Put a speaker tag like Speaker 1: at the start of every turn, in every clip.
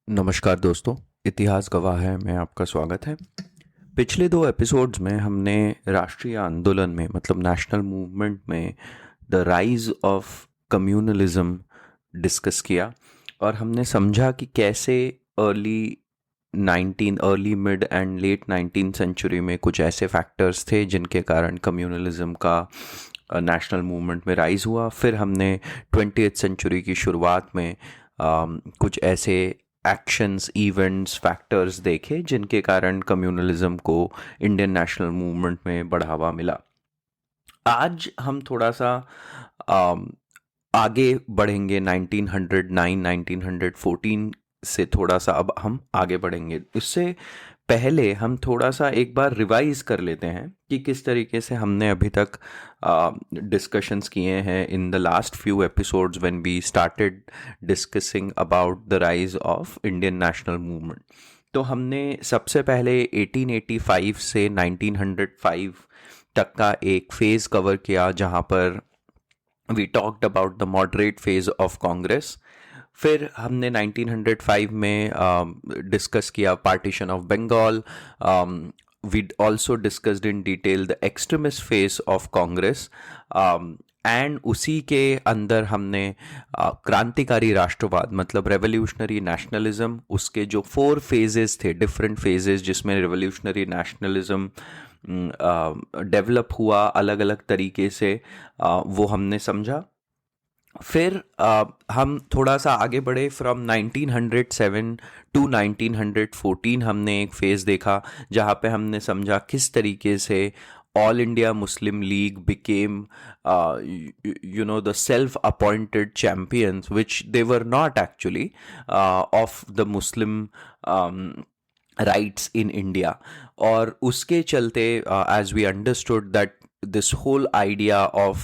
Speaker 1: नमस्कार दोस्तों, इतिहास गवाह है में आपका स्वागत है। पिछले दो एपिसोड्स में हमने राष्ट्रीय आंदोलन में मतलब नेशनल मूवमेंट में the rise of communalism discuss किया और हमने समझा कि कैसे early mid and late 19th century में कुछ ऐसे फैक्टर्स थे जिनके कारण कम्युनलिज्म का नेशनल मूवमेंट में राइज हुआ। फिर हमने 20th सेंचुरी की शुरुआत में कुछ ऐसे एक्शंस, इवेंट्स, फैक्टर्स देखे जिनके कारण कम्युनलिज्म को इंडियन नेशनल मूवमेंट में बढ़ावा मिला। आज हम थोड़ा सा अम, आगे बढ़ेंगे 1909 1914 से थोड़ा सा अब हम आगे बढ़ेंगे। इससे पहले हम थोड़ा सा एक बार रिवाइज कर लेते हैं कि किस तरीके से हमने अभी तक डिस्कशंस किए हैं in the last few episodes when we started discussing about the rise of Indian national movement. तो हमने सबसे पहले 1885 से 1905 तक का एक फेज़ कवर किया जहां पर we talked about the moderate phase of Congress. फिर हमने 1905 में डिस्कस किया partition of Bengal. We also discussed in detail the extremist phase of Congress and उसी के अंदर हमने क्रांतिकारी राष्ट्रवाद मतलब रेवोल्यूशनरी नेशनलिज्म, उसके जो 4 फेजेस थे, डिफरेंट फेजेस जिसमें रेवोल्यूशनरी नेशनलिज्म डेवलप हुआ अलग अलग तरीके से, वो हमने समझा। फिर हम थोड़ा सा आगे बढ़े फ्रॉम 1907 टू 1914। हमने एक फेज़ देखा जहाँ पे हमने समझा किस तरीके से All India Muslim League became the self appointed champions which they were not actually of the Muslim rights in India. और उसके चलते as we understood that this whole idea of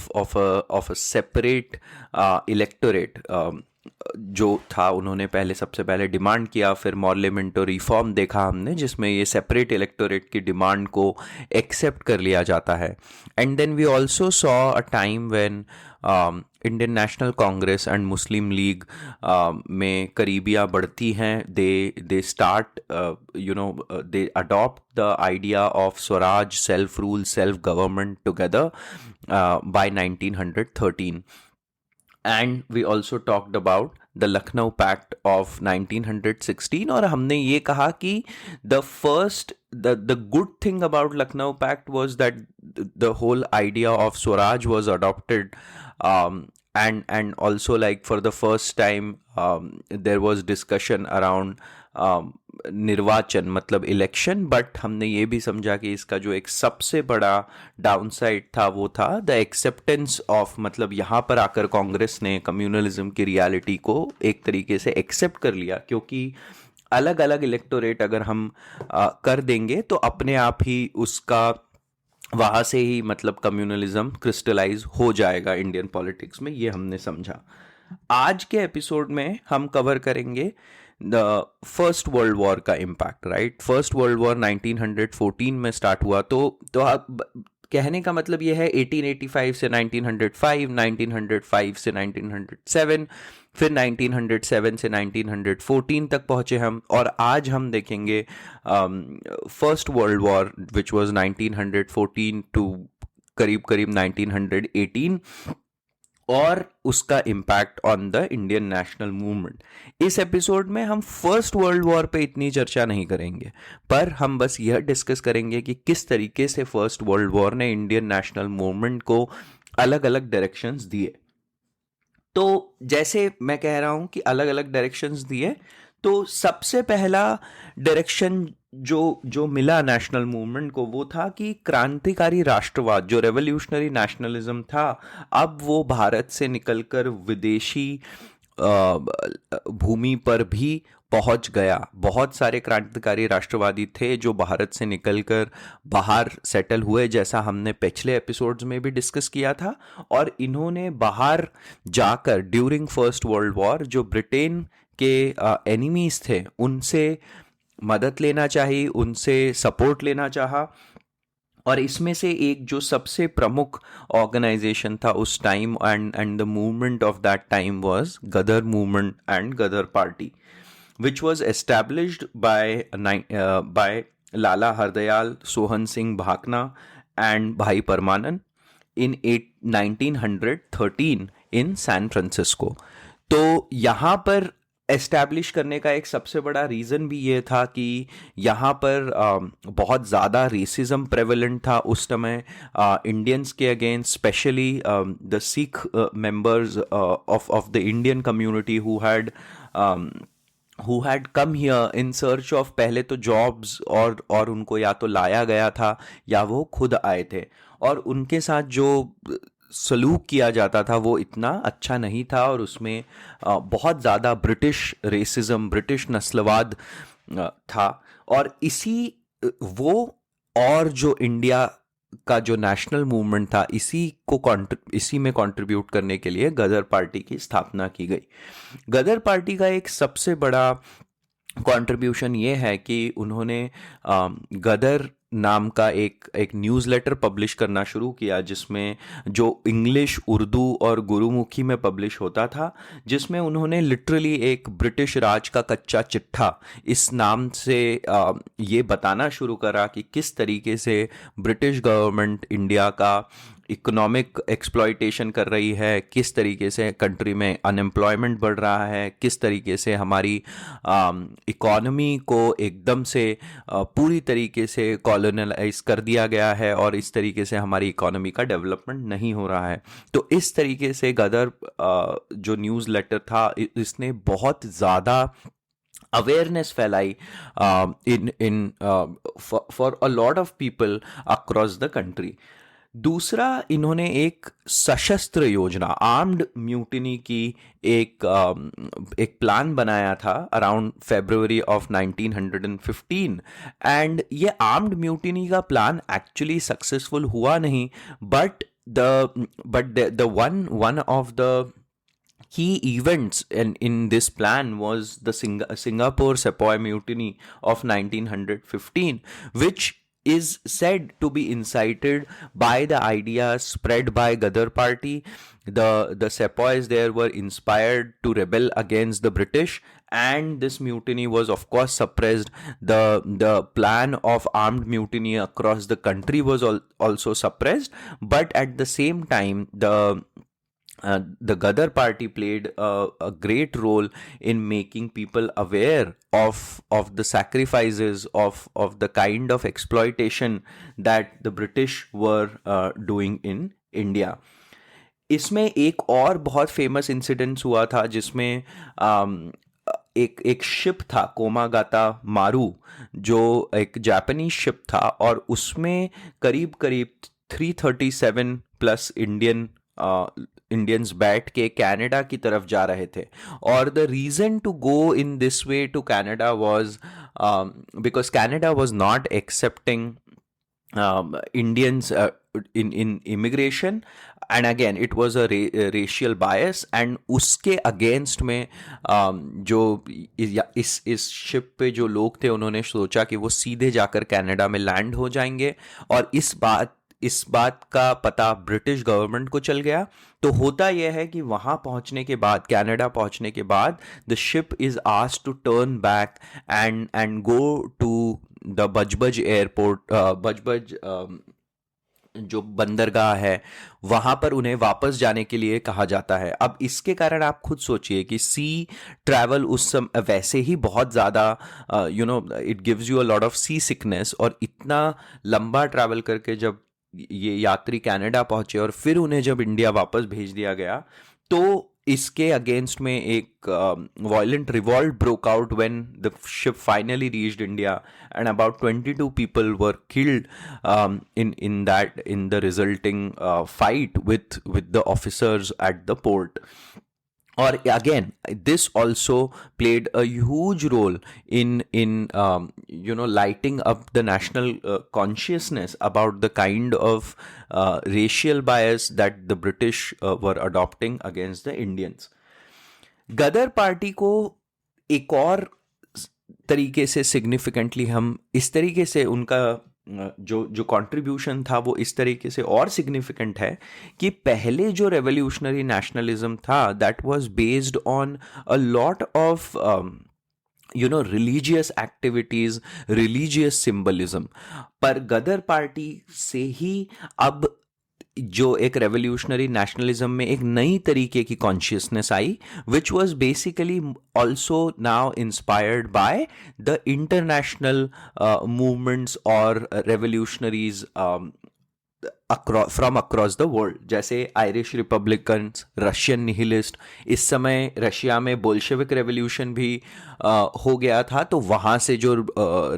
Speaker 1: a separate electorate जो था, उन्होंने पहले सबसे पहले demand किया। फिर मॉर्लेमेंटो रिफॉर्म देखा हमने जिसमें ये सेपरेट इलेक्टोरेट की डिमांड को एक्सेप्ट कर लिया जाता है। And then we also saw a time when Indian National Congress and Muslim League में करीबियाँ बढ़ती हैं। They start they adopt the idea of swaraj, self rule, self government together by 1913। And we also talked about the Lucknow pact of 1916 और हमने ये कहा कि the good thing about Lucknow Pact was that the whole idea of Swaraj was adopted, and also like for the first time there was discussion around निर्वाचन मतलब election. But हमने ये भी समझा कि इसका जो एक सबसे बड़ा डाउनसाइड था वो था द एक्सेप्टेंस ऑफ, मतलब यहाँ पर आकर कांग्रेस ने कम्युनलिज्म की रियलिटी को एक तरीके से एक्सेप्ट कर लिया, क्योंकि अलग अलग इलेक्टोरेट अगर हम कर देंगे तो अपने आप ही उसका वहाँ से ही मतलब कम्युनलिज्म क्रिस्टलाइज हो जाएगा इंडियन पॉलिटिक्स में। ये हमने समझा। आज के एपिसोड में हम कवर करेंगे द फर्स्ट वर्ल्ड वॉर का impact. Right, first world war 1914 में स्टार्ट हुआ। तो अब कहने का मतलब ये है 1885 से 1905, 1905 से 1907, फिर 1907 से 1914 तक पहुंचे हम। और आज हम देखेंगे first world war which was 1914 to करीब करीब 1918 और उसका impact on the Indian national movement. इस एपिसोड में हम फर्स्ट वर्ल्ड वॉर पे इतनी चर्चा नहीं करेंगे, पर हम बस यह डिस्कस करेंगे कि किस तरीके से फर्स्ट वर्ल्ड वॉर ने इंडियन नेशनल मूवमेंट को अलग अलग डायरेक्शंस दिए। तो जैसे मैं कह रहा हूं कि अलग अलग डायरेक्शंस दिए, तो सबसे पहला डायरेक्शन जो मिला नेशनल मूवमेंट को वो था कि क्रांतिकारी राष्ट्रवाद, जो रेवोल्यूशनरी नेशनलिज्म था, अब वो भारत से निकलकर विदेशी भूमि पर भी पहुंच गया। बहुत सारे क्रांतिकारी राष्ट्रवादी थे जो भारत से निकलकर बाहर सेटल हुए, जैसा हमने पिछले एपिसोड्स में भी डिस्कस किया था। और इन्होंने बाहर जाकर ड्यूरिंग फर्स्ट वर्ल्ड वॉर जो ब्रिटेन के एनिमीज थे उनसे मदद लेना चाहिए, उनसे सपोर्ट लेना चाहा। और इसमें से एक जो सबसे प्रमुख ऑर्गेनाइजेशन था उस time and the movement of that time was Ghadar movement and Ghadar party. which was established by Lala Hardayal, Sohan Singh Bhakna, and Bhai Parmanan in 1913 in San Francisco. तो यहाँ पर एस्टैब्लिश करने का एक सबसे बड़ा रीज़न भी ये था कि यहाँ पर बहुत ज़्यादा रेसिज्म प्रेवलेंट था उस समय इंडियंस के against, specially the Sikh members of the Indian community who had come here in search of पहले तो जॉब्स, और उनको या तो लाया गया था या वो खुद आए थे, और उनके साथ जो सलूक किया जाता था वो इतना अच्छा नहीं था, और उसमें बहुत ज़्यादा ब्रिटिश रेसिज्म, ब्रिटिश नस्लवाद था। और वो और जो इंडिया का जो नेशनल मूवमेंट था, इसी में कंट्रीब्यूट करने के लिए गदर पार्टी की स्थापना की गई। गदर पार्टी का एक सबसे बड़ा कंट्रीब्यूशन ये है कि उन्होंने गदर नाम का एक न्यूज़लेटर पब्लिश करना शुरू किया, जिसमें जो इंग्लिश, उर्दू और गुरुमुखी में पब्लिश होता था, जिसमें उन्होंने लिटरली एक ब्रिटिश राज का कच्चा चिट्ठा इस नाम से ये बताना शुरू करा कि किस तरीके से ब्रिटिश गवर्नमेंट इंडिया का इकोनॉमिक एक्सप्लॉयटेशन कर रही है, किस तरीके से कंट्री में अनएम्प्लॉयमेंट बढ़ रहा है, किस तरीके से हमारी इकोनॉमी को एकदम से पूरी तरीके से कॉलोनलाइज कर दिया गया है, और इस तरीके से हमारी इकोनॉमी का डेवलपमेंट नहीं हो रहा है। तो इस तरीके से गदर जो न्यूज़ लेटर था, इसने बहुत ज़्यादा अवेयरनेस फैलाई for a lot of people across the country. दूसरा, इन्होंने एक सशस्त्र योजना, आर्म्ड म्यूटिनी की एक प्लान बनाया था अराउंड February of 1915, एंड ये आर्म्ड म्यूटिनी का प्लान एक्चुअली सक्सेसफुल हुआ नहीं, but the one of the key events in this plan was the Singapore Sepoy Mutiny of 1915, which is said to be incited by the ideas spread by Gadar party. The Sepoys there were inspired to rebel against the British, and this mutiny was of course suppressed. The plan of armed mutiny across the country was also suppressed, but at the same time the Gadar party played a great role in making people aware of the sacrifices of the kind of exploitation that the British were doing in India. इसमें एक और बहुत famous incidence हुआ था, जिसमें एक ship था, कोमागाता मारू, जो एक जापानीज शिप था, और उसमें करीब 337 प्लस इंडियंस बैठ के कनाडा की तरफ जा रहे थे। और the reason to go in this way to Canada was because Canada was not accepting Indians in immigration, and again it was a racial bias, and उसके against में जो इस शिप पे जो लोग थे, उन्होंने सोचा कि वो सीधे जाकर कनाडा में लैंड हो जाएंगे, और इस बात का पता ब्रिटिश गवर्नमेंट को चल गया। तो होता यह है कि वहाँ पहुँचने के बाद, कनाडा पहुँचने के बाद, the ship is asked to turn back and go to the Budge Budge airport, Budge Budge जो बंदरगाह है, वहाँ पर उन्हें वापस जाने के लिए कहा जाता है। अब इसके कारण आप खुद सोचिए कि सी ट्रैवल उस समय वैसे ही बहुत ज़्यादा it gives you a lot of sea sickness, और इतना लंबा ट्रैवल करके जब ये यात्री कनाडा पहुंचे और फिर उन्हें जब इंडिया वापस भेज दिया गया, तो इसके अगेंस्ट में एक violent revolt broke out when the ship finally reached India, and about 22 people were killed in the resulting fight with the officers at the port. Or again, this also played a huge role in lighting up the national consciousness about the kind of racial bias that the British were adopting against the Indians. Ghadar party को एक और तरीके से significantly, हम इस तरीके से उनका जो कंट्रीब्यूशन था वो इस तरीके से और सिग्निफिकेंट है कि पहले जो रेवोल्यूशनरी नेशनलिज्म था, that was based on a lot of religious activities, religious symbolism. पर गदर पार्टी से ही अब जो एक रेवोल्यूशनरी नेशनलिज्म में एक नई तरीके की कॉन्शियसनेस आई, which was basically also now inspired by the international movements और revolutionaries from across the world, जैसे आयरिश रिपब्लिकन्स, रशियन निहिलिस्ट। इस समय रशिया में बोल्शेविक रेवोल्यूशन भी हो गया था, तो वहाँ से जो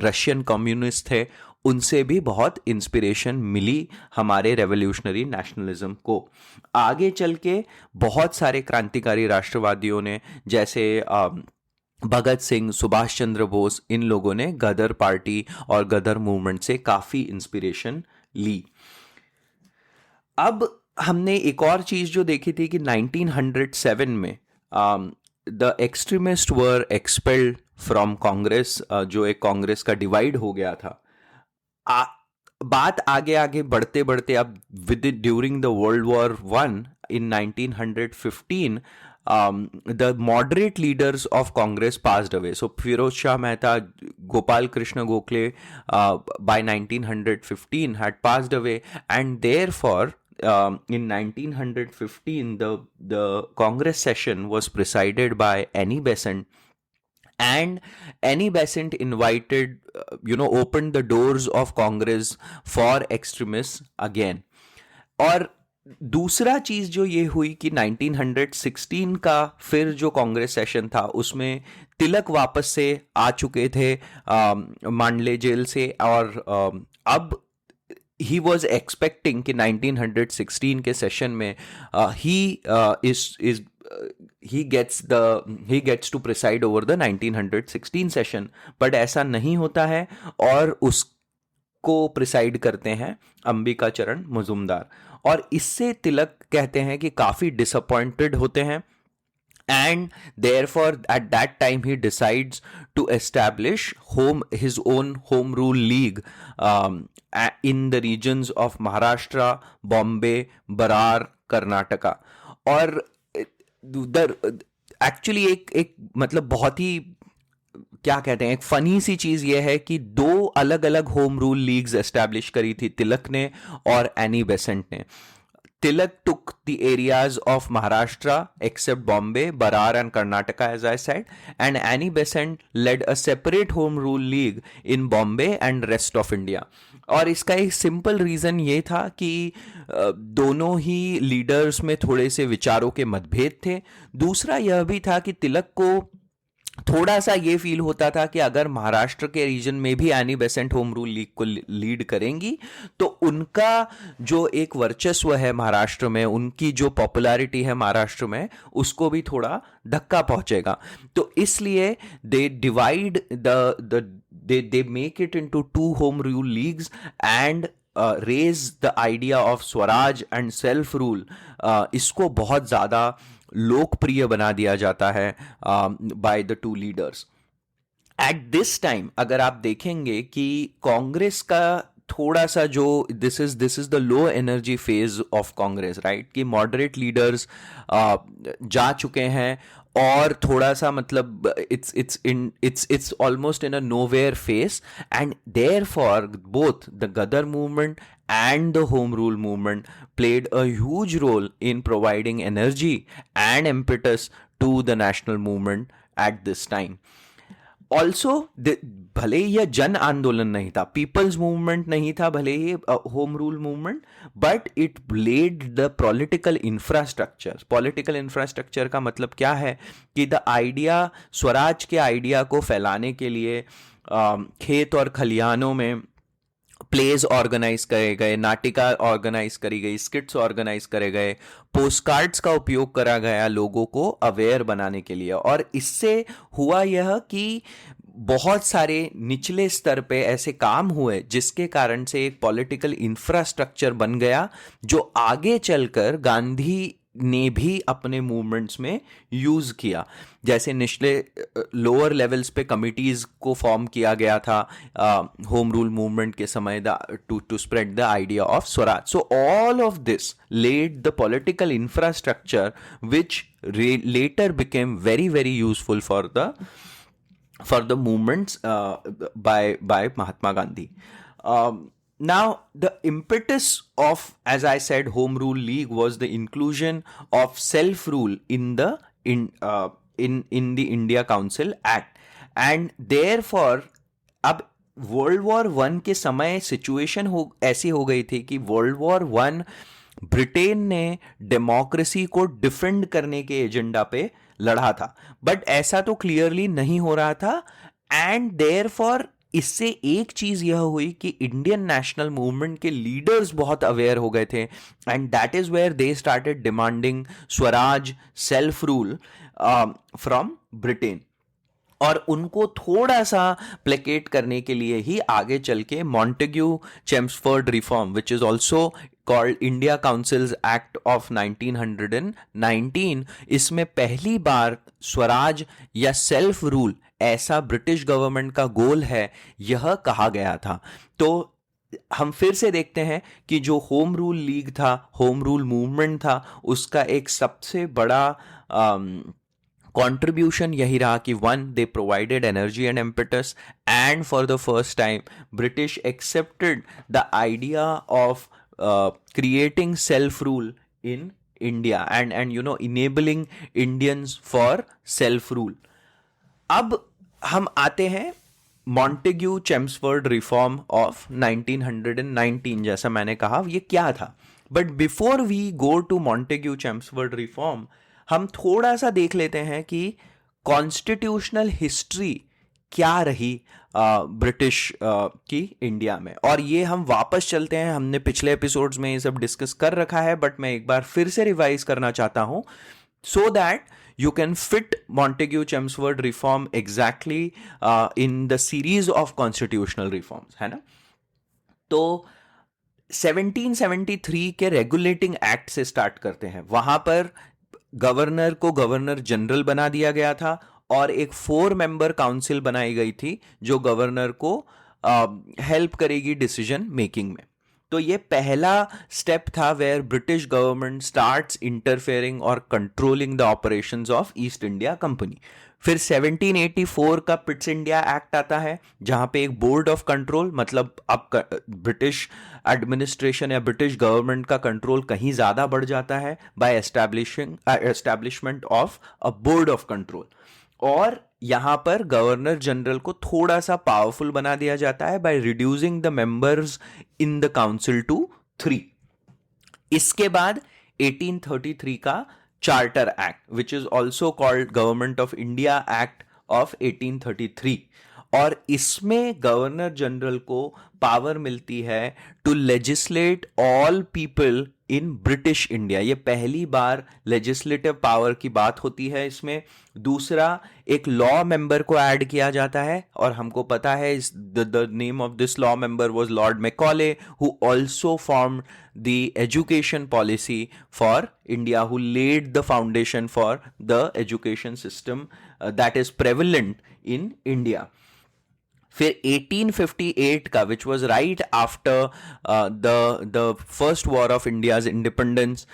Speaker 1: रशियन कम्युनिस्ट थे उनसे भी बहुत इंस्पिरेशन मिली हमारे रेवोल्यूशनरी नेशनलिज्म को। आगे चल के बहुत सारे क्रांतिकारी राष्ट्रवादियों ने, जैसे भगत सिंह, सुभाष चंद्र बोस, इन लोगों ने गदर पार्टी और गदर मूवमेंट से काफ़ी इंस्पिरेशन ली। अब हमने एक और चीज़ जो देखी थी कि 1907 में the extremist were expelled from Congress, जो एक कांग्रेस का डिवाइड हो गया था। बात आगे आगे बढ़ते बढ़ते अब with during the world war one in 1915 the moderate leaders of Congress passed away. So Firoz Shah Mehta, Gopal Krishna Gokhale by 1915 had passed away, and therefore in 1915 the Congress session was presided by Annie Besant, and Annie Besant invited, opened the doors of Congress for extremists again. और दूसरा चीज जो ये हुई कि 1916 का फिर जो कांग्रेस सेशन था उसमें तिलक वापस से आ चुके थे मांडले जेल से, और अब ही वॉज एक्सपेक्टिंग कि 1916 के सेशन में he gets to preside over the 1916 session, but ऐसा नहीं होता है और उसको प्रिसाइड करते हैं अंबिका चरण मजुमदार। और इससे तिलक कहते हैं कि काफ़ी डिसअपॉइंटेड होते हैं, and therefore at that time he decides to establish his own home rule league in the regions of Maharashtra, Bombay, Barar, Karnataka। और एक्चुअली एक मतलब बहुत ही क्या कहते हैं, एक फनी सी चीज ये है कि दो अलग अलग होम रूल लीग्स एस्टैब्लिश करी थी तिलक ने और एनी बेसेंट ने। Tilak took the areas of Maharashtra except Bombay, Barar and Karnataka, as I said, and Annie Besant led a separate home rule league in Bombay and rest of India। और इसका एक simple reason ये था कि दोनों ही leaders में थोड़े से विचारों के मतभेद थे। दूसरा यह भी था कि तिलक को थोड़ा सा ये फील होता था कि अगर महाराष्ट्र के रीजन में भी Annie Besant home rule league को लीड करेंगी तो उनका जो एक वर्चस्व है महाराष्ट्र में, उनकी जो पॉपुलैरिटी है महाराष्ट्र में, उसको भी थोड़ा धक्का पहुंचेगा। तो इसलिए they divide they make it into 2 home rule leagues and raise the idea of swaraj and self rule. इसको बहुत ज़्यादा लोकप्रिय बना दिया जाता है by the 2 leaders. At this time अगर आप देखेंगे कि कांग्रेस का थोड़ा सा जो this is the low energy phase of Congress, right, कि मॉडरेट लीडर्स जा चुके हैं और थोड़ा सा मतलब it's almost in a nowhere phase, and therefore both the Gadar movement and the home rule movement played a huge role in providing energy and impetus to the national movement at this time. Also भले ही यह जन आंदोलन नहीं था, people's movement नहीं था, भले ही home rule movement, but it led the political infrastructure. Political infrastructure का मतलब क्या है कि द आइडिया, स्वराज के आइडिया को फैलाने के लिए खेत और खलिहानों में प्लेज ऑर्गेनाइज करे गए, नाटिका ऑर्गेनाइज करी गई, स्किट्स ऑर्गेनाइज करे गए, पोस्ट कार्ड्स का उपयोग करा गया लोगों को अवेयर बनाने के लिए। और इससे हुआ यह कि बहुत सारे निचले स्तर पे ऐसे काम हुए जिसके कारण से एक पॉलिटिकल इंफ्रास्ट्रक्चर बन गया जो आगे चलकर गांधी ने भी अपने मूवमेंट्स में यूज़ किया। जैसे निचले लोअर लेवल्स पे कमिटीज़ को फॉर्म किया गया था होम रूल मूवमेंट के समय to spread the idea of swaraj. So all of this led the political infrastructure which later became very very useful for the for the movements by Mahatma Gandhi. Now, the impetus of, as I said, Home Rule League was the inclusion of self rule in the in the India Council Act, and therefore अब world war 1 के समय situation हो ऐसी हो गई थी कि world war 1 Britain ने डेमोक्रेसी को डिफेंड करने के एजेंडा पे लड़ा था, बट ऐसा तो क्लियरली नहीं हो रहा था। एंड देयरफॉर इससे एक चीज यह हुई कि इंडियन नेशनल मूवमेंट के लीडर्स बहुत अवेयर हो गए थे, and that is where they started demanding swaraj, self rule from Britain. और उनको थोड़ा सा प्लेकेट करने के लिए ही आगे चल के Montagu Chelmsford reform, which is also called India councils act of 1919, इसमें पहली बार स्वराज या सेल्फ रूल ऐसा ब्रिटिश गवर्नमेंट का गोल है यह कहा गया था। तो हम फिर से देखते हैं कि जो होम रूल लीग था, होम रूल मूवमेंट था, उसका एक सबसे बड़ा contribution यही रहा कि 1 they provided energy and impetus, and for the first time British accepted the idea of creating self rule in India and you know enabling Indians for self rule। अब हम आते हैं मॉन्टेग्यू चेम्सफोर्ड रिफॉर्म ऑफ 1919, जैसा मैंने कहा ये क्या था। But before we go to Montagu Chelmsford reform, हम थोड़ा सा देख लेते हैं कि कॉन्स्टिट्यूशनल हिस्ट्री क्या रही ब्रिटिश की इंडिया में। और ये हम वापस चलते हैं, हमने पिछले एपिसोड्स में ये सब डिस्कस कर रखा है, बट मैं एक बार फिर से रिवाइज करना चाहता हूं so that you can fit Montagu Chelmsford reform exactly in the series of constitutional reforms, है ना। तो 1773 के रेगुलेटिंग एक्ट से स्टार्ट करते हैं। वहां पर गवर्नर को गवर्नर जनरल बना दिया गया था और एक 4 मेंबर काउंसिल बनाई गई थी जो गवर्नर को हेल्प करेगी डिसीजन मेकिंग में। तो ये पहला स्टेप था where British government starts interfering और controlling the operations of East India company. फिर 1784 का पिट्स इंडिया एक्ट आता है जहां पे एक बोर्ड ऑफ कंट्रोल, मतलब अब ब्रिटिश एडमिनिस्ट्रेशन या ब्रिटिश गवर्नमेंट का कंट्रोल कहीं ज्यादा बढ़ जाता है by establishment of a board of control. और यहां पर गवर्नर जनरल को थोड़ा सा पावरफुल बना दिया जाता है by reducing the members in the council to 3। इसके बाद 1833 का charter act, which is also called government of India act of 1833, और इसमें गवर्नर जनरल को पावर मिलती है to legislate all people in British India. ये पहली बार लेजिस्लेटिव पावर की बात होती है इसमें। दूसरा, एक लॉ मेंबर को ऐड किया जाता है, और हमको पता है the name of this law member was Lord Macaulay, who also formed the education policy for India, who led the foundation for the education system that is prevalent in India. फिर 1858 का, which was right after the first war of India's independence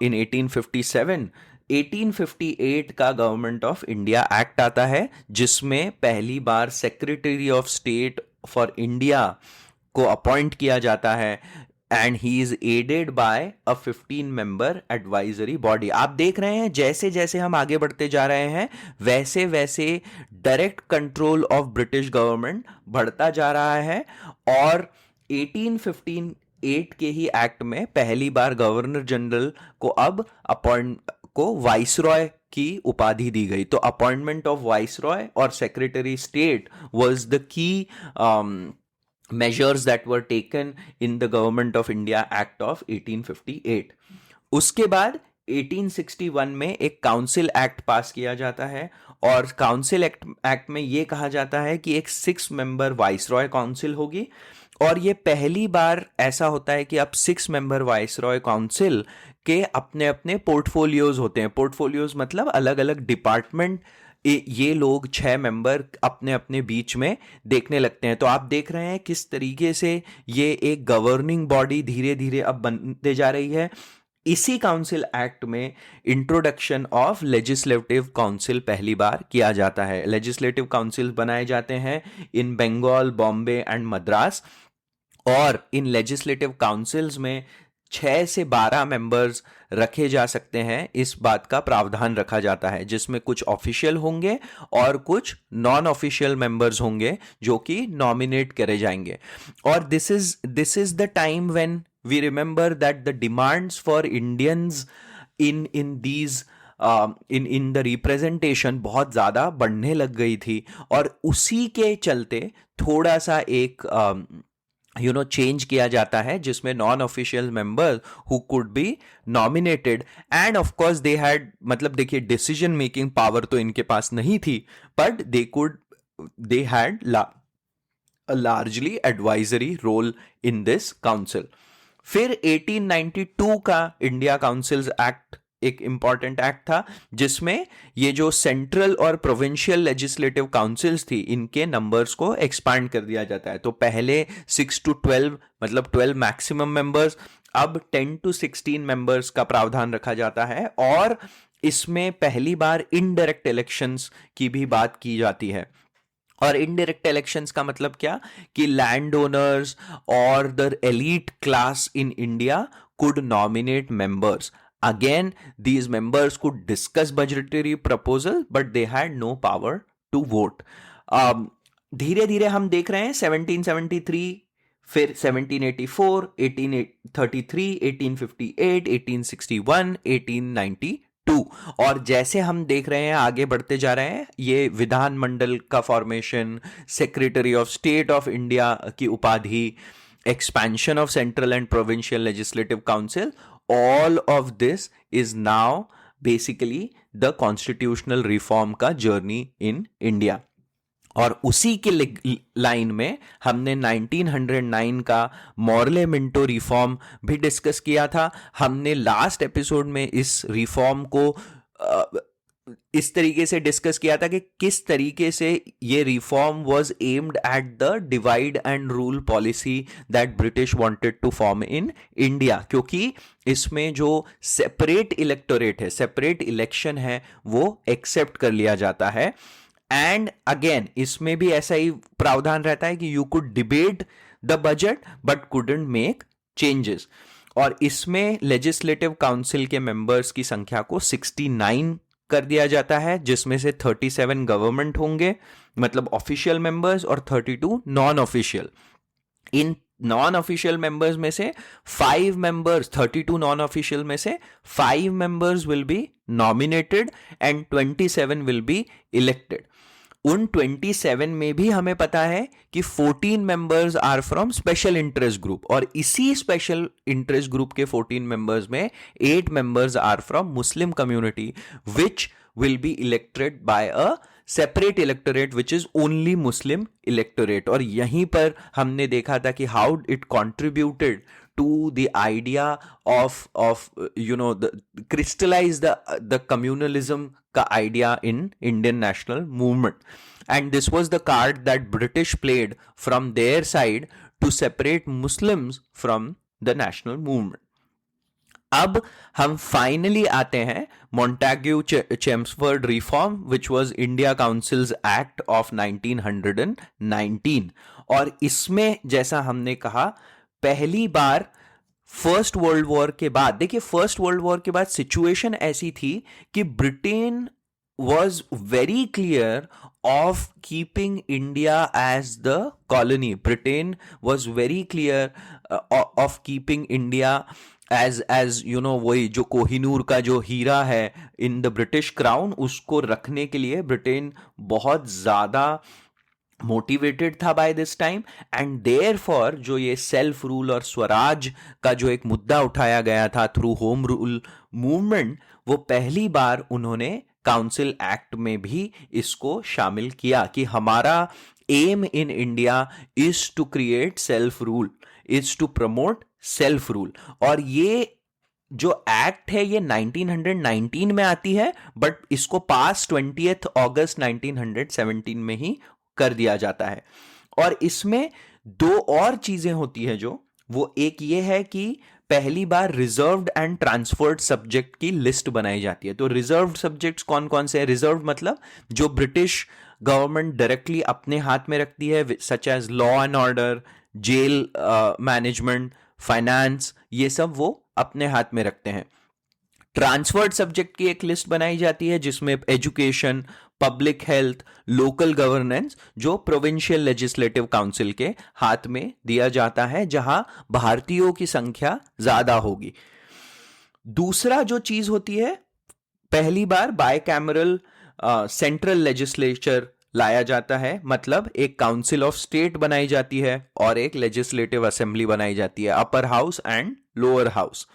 Speaker 1: in 1857, 1858 का government of India act आता है जिसमें पहली बार secretary of state for India को appoint किया जाता है, and he is added by a 15 member advisory body. आप देख रहे हैं जैसे जैसे हम आगे बढ़ते जा रहे हैं वैसे वैसे direct control of British government बढ़ता जा रहा है। और 1858 के ही एक्ट में पहली बार गवर्नर जनरल को अब वाइसरॉय की उपाधि दी गई। तो अपॉइंटमेंट ऑफ वाइसरॉय और secretary state was the key measures that were taken in the Government of India Act of 1858। उसके बाद 1861 में एक काउंसिल एक्ट पास किया जाता है, और काउंसिल एक्ट में यह कहा जाता है कि एक 6 मेंबर वाइसरॉय काउंसिल होगी। और ये पहली बार ऐसा होता है कि अब 6 मेंबर वाइसरॉय काउंसिल के अपने अपने पोर्टफोलियोज होते हैं। पोर्टफोलियोज मतलब अलग अलग डिपार्टमेंट ये लोग 6 मेंबर अपने अपने बीच में देखने लगते हैं। तो आप देख रहे हैं किस तरीके से ये एक गवर्निंग बॉडी धीरे धीरे अब बनते जा रही है। इसी काउंसिल एक्ट में इंट्रोडक्शन ऑफ लेजिस्लेटिव काउंसिल पहली बार किया जाता है। लेजिस्लेटिव काउंसिल बनाए जाते हैं इन बंगाल, बॉम्बे एंड मद्रास, और इन लेजिस्लेटिव काउंसिल्स में 6 से 12 मेंबर्स रखे जा सकते हैं, इस बात का प्रावधान रखा जाता है, जिसमें कुछ ऑफिशियल होंगे और कुछ नॉन ऑफिशियल मेंबर्स होंगे जो कि नॉमिनेट करे जाएंगे। और this is the time when we remember that the demands for Indians in these in the representation बहुत ज़्यादा बढ़ने लग गई थी, और उसी के चलते थोड़ा सा एक चेंज किया जाता है, जिसमें non official members who could be nominated, end of course they had, मतलब देखिए डिसीजन मेकिंग पावर तो इनके पास नहीं थी, but they had a largely advisory role in this council। फिर 1892 का इंडिया काउंसिल्स एक्ट एक इंपॉर्टेंट एक्ट था, जिसमें ये जो सेंट्रल और प्रोविंशियल लेजिस्लेटिव काउंसिल्स थी, इनके नंबर्स को एक्सपांड कर दिया जाता है। तो पहले 6 to 12, मतलब 12 मैक्सिमम मेंबर्स, अब 10 to 16 मेंबर्स का प्रावधान रखा जाता है, और इसमें पहली बार इनडायरेक्ट इलेक्शंस की भी बात की जाती है। और इनडायरेक्ट इलेक्शंस का मतलब क्या, कि लैंड ओनर्स और the elite class in India could nominate members. Again these members could discuss budgetary proposal but they had no power to vote। धीरे धीरे हम देख रहे हैं 1773, फिर 1784, 1833, 1858, 1861, 1892, और जैसे हम देख रहे हैं आगे बढ़ते जा रहे हैं, ये विधानमंडल का formation, secretary of state of India की उपाधि, expansion of central and provincial legislative council, all of this is now basically the constitutional reform का journey in India। और उसी के लाइन में हमने 1909 का मॉर्ले मिंटो रिफॉर्म भी डिस्कस किया था। हमने लास्ट एपिसोड में इस रिफॉर्म को इस तरीके से डिस्कस किया था कि किस तरीके से ये reform was aimed at the divide and rule policy that British wanted to form in India, क्योंकि इसमें जो सेपरेट इलेक्टोरेट है, सेपरेट इलेक्शन है, वो एक्सेप्ट कर लिया जाता है। एंड अगेन इसमें भी ऐसा ही प्रावधान रहता है कि you could debate the budget but couldn't make changes. और इसमें लेजिस्लेटिव काउंसिल के मेंबर्स की संख्या को 69 कर दिया जाता है, जिसमें से 37 गवर्नमेंट होंगे, मतलब ऑफिशियल मेंबर्स, और 32 non official. In non official members में से 5 मेंबर्स, 32 नॉन ऑफिशियल में से 5 members will be nominated and 27 will be elected. उन 27 में भी हमें पता है कि 14 members are from special interest group, और इसी स्पेशल इंटरेस्ट ग्रुप के 14 मेंबर्स में 8 members are from Muslim community, which will be elected by a separate electorate which is only Muslim electorate. और यहीं पर हमने देखा था कि how it contributed to the idea of crystallize the communalism ka idea in Indian national movement, and this was the card that British played from their side to separate Muslims from the national movement। अब हम finally आते हैं Montagu Chelmsford reform which was India councils act of 1919, और इसमें जैसा हमने कहा पहली बार फर्स्ट वर्ल्ड वॉर के बाद, देखिए फर्स्ट वर्ल्ड वॉर के बाद सिचुएशन ऐसी थी कि Britain was very clear of keeping India as the colony. Britain was very clear of keeping India as वही जो कोहिनूर का जो हीरा है इन द ब्रिटिश क्राउन, उसको रखने के लिए ब्रिटेन बहुत ज्यादा मोटिवेटेड था by this time. And therefore जो ये सेल्फ रूल और स्वराज का जो एक मुद्दा उठाया गया था थ्रू होम रूल मूवमेंट, वो पहली बार उन्होंने काउंसिल एक्ट में भी इसको शामिल किया कि हमारा aim in India is to create self rule, is to promote self rule. और ये जो एक्ट है ये 1919 में आती है, बट इसको पास 20 अगस्त 1917 में ही कर दिया जाता है। और इसमें 2 और चीजें होती है जो वो एक ये है कि पहली बार रिजर्व्ड एंड ट्रांसफर्ड सब्जेक्ट की लिस्ट बनाई जाती है। तो रिजर्व्ड सब्जेक्ट्स कौन कौन से हैं? रिजर्व्ड मतलब जो ब्रिटिश गवर्नमेंट डायरेक्टली अपने हाथ में रखती है, such as law and order, jail management, finance, ये सब वो अपने हाथ में रखते हैं। ट्रांसफर्ड सब्जेक्ट की एक लिस्ट बनाई जाती है जिसमें education, public health, local governance, जो प्रोविंशियल लेजिस्लेटिव काउंसिल के हाथ में दिया जाता है, जहां भारतीयों की संख्या ज्यादा होगी। दूसरा जो चीज होती है, पहली बार बायकैमरल सेंट्रल लेजिस्लेचर लाया जाता है, मतलब एक काउंसिल ऑफ स्टेट बनाई जाती है और एक लेजिस्लेटिव असेंबली बनाई जाती है, upper house and lower house.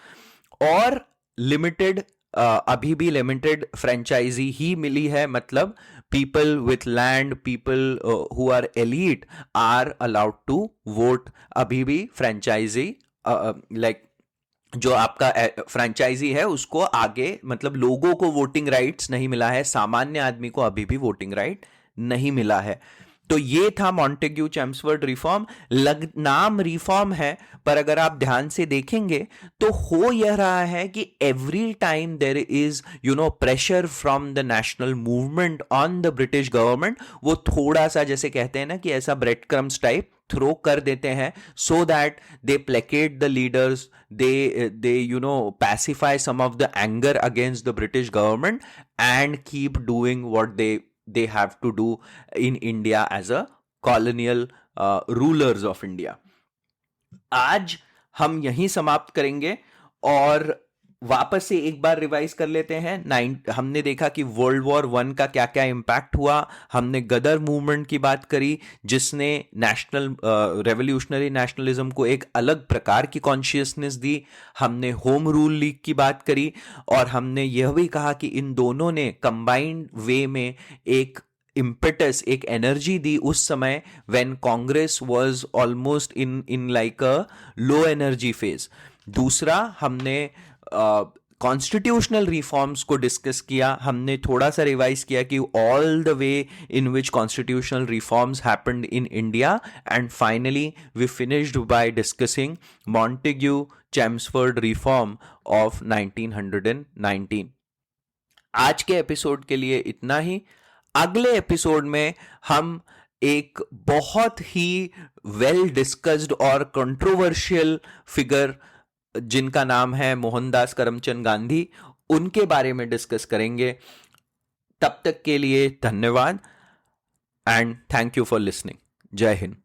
Speaker 1: और लिमिटेड, अभी भी लिमिटेड फ्रेंचाइजी ही मिली है, मतलब people with land, people who are elite are allowed to vote. अभी भी फ्रेंचाइजी लाइक जो आपका फ्रेंचाइजी है उसको आगे, मतलब लोगों को वोटिंग राइट्स नहीं मिला है, सामान्य आदमी को अभी भी वोटिंग राइट नहीं मिला है। तो ये था मॉन्टेग्यू चैम्सवर्थ रिफॉर्म। नाम रिफॉर्म है, पर अगर आप ध्यान से देखेंगे तो हो यह रहा है कि every time there is pressure from the national movement on the British government, वो थोड़ा सा, जैसे कहते हैं ना कि ऐसा ब्रेड क्रम्स टाइप थ्रो कर देते हैं, so that they placket the leaders, they pacify some of the anger against the British government and keep doing what they have to do in India as a colonial rulers of India. आज हम यहीं समाप्त करेंगे और वापस से एक बार revise कर लेते हैं। हमने देखा कि वर्ल्ड वॉर 1 का क्या क्या इंपैक्ट हुआ, हमने गदर मूवमेंट की बात करी जिसने नेशनल रेवोल्यूशनरी नेशनलिज्म को एक अलग प्रकार की कॉन्शियसनेस दी, हमने होम रूल लीग की बात करी, और हमने यह भी कहा कि इन दोनों ने कंबाइंड वे में एक इम्पेटस, एक एनर्जी दी उस समय when Congress was almost in like a low energy phase. दूसरा, हमने कॉन्स्टिट्यूशनल रिफॉर्म्स को डिस्कस किया, हमने थोड़ा सा रिवाइज किया कि all the way in which constitutional reforms happened in India, and finally we finished by discussing Montagu Chelmsford reform of 1919। आज के एपिसोड के लिए इतना ही। अगले एपिसोड में हम एक बहुत ही वेल डिस्कस्ड और कंट्रोवर्शियल फिगर जिनका नाम है मोहनदास करमचंद गांधी, उनके बारे में डिस्कस करेंगे। तब तक के लिए धन्यवाद and thank you for listening. जय हिंद।